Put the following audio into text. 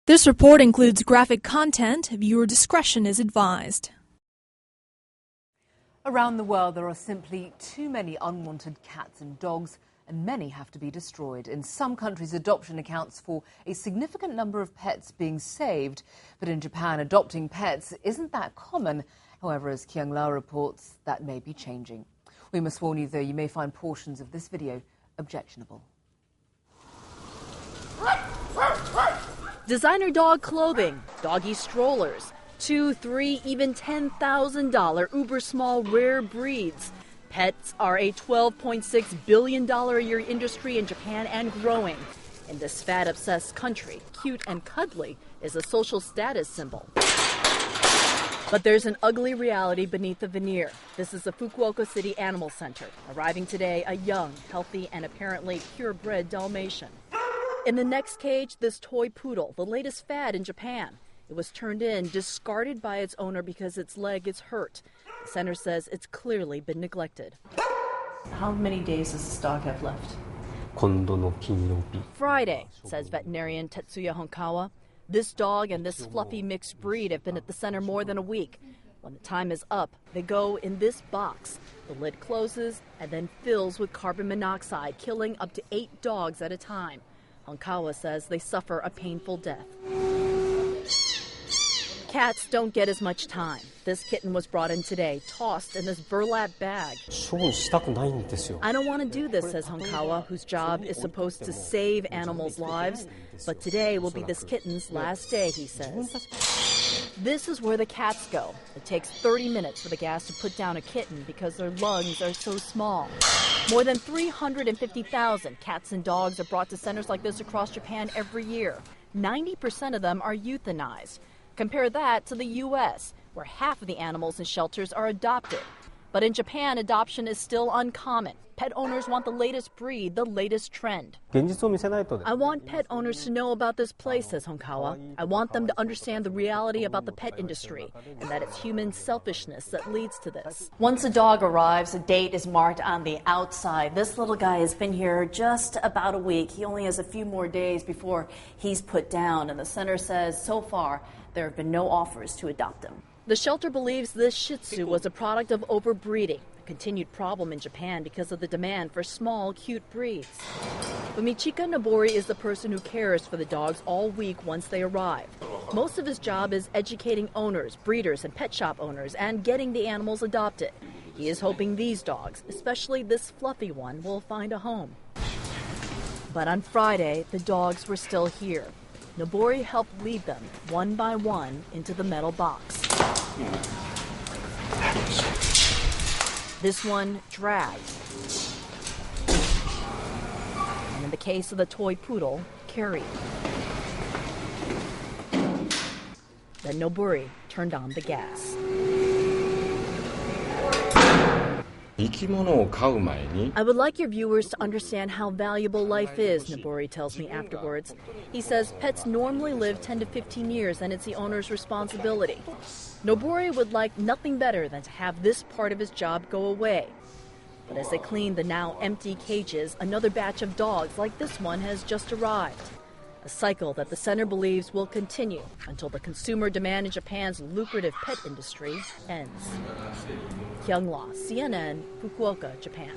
This report includes graphic content. Viewer discretion is advised. Around the world, there are simply too many unwanted cats and dogs, and many have to be destroyed. In some countries, adoption accounts for a significant number of pets being saved. But in Japan, adopting pets isn't that common. However, as Kyung-la reports, that may be changing. We must warn you, though, you may find portions of this video objectionable. Designer dog clothing, doggy strollers, $2,000, $3,000, even $10,000 uber small rare breeds. Pets are a $12.6 billion a year industry in Japan and growing. In this fat-obsessed country, cute and cuddly is a social status symbol. But there's an ugly reality beneath the veneer. This is the Fukuoka City Animal Center. Arriving today, a young, healthy, and apparently purebred Dalmatian. In the next cage, this toy poodle, the latest fad in Japan. It was turned in, discarded by its owner because its leg is hurt. The center says it's clearly been neglected. How many days does this dog have left? Friday, says veterinarian Tetsuya Honkawa. This dog and this fluffy mixed breed have been at the center more than a week. When the time is up, they go in this box. The lid closes and then fills with carbon monoxide, killing up to 8 dogs at a time. Honkawa says they suffer a painful death. Cats don't get as much time. This kitten was brought in today, tossed in this burlap bag. I don't want to do this, says Honkawa, whose job is supposed to save animals' lives. But today will be this kitten's last day, he says. This is where the cats go. It takes 30 minutes for the gas to put down a kitten because their lungs are so small. More than 350,000 cats and dogs are brought to centers like this across Japan every year. 90% of them are euthanized. Compare that to the U.S., where half of the animals in shelters are adopted. But in Japan, adoption is still uncommon. Pet owners want the latest breed, the latest trend. I want pet owners to know about this place, says Honkawa. I want them to understand the reality about the pet industry and that it's human selfishness that leads to this. Once a dog arrives, a date is marked on the outside. This little guy has been here just about a week. He only has a few more days before he's put down. And the center says so far there have been no offers to adopt him. The shelter believes this Shih Tzu was a product of overbreeding, a continued problem in Japan because of the demand for small, cute breeds. But Michika Nobori is the person who cares for the dogs all week once they arrive. Most of his job is educating owners, breeders, and pet shop owners and getting the animals adopted. He is hoping these dogs, especially this fluffy one, will find a home. But on Friday, the dogs were still here. Nobori helped lead them, one by one, into the metal box. This one dragged. And in the case of the toy poodle, carried. Then Nobori turned on the gas. I would like your viewers to understand how valuable life is, Nobori tells me afterwards. He says pets normally live 10 to 15 years and it's the owner's responsibility. Nobori would like nothing better than to have this part of his job go away. But as they clean the now empty cages, another batch of dogs like this one has just arrived. A cycle that the center believes will continue until the consumer demand in Japan's lucrative pet industry ends. Kyung-la, CNN, Fukuoka, Japan.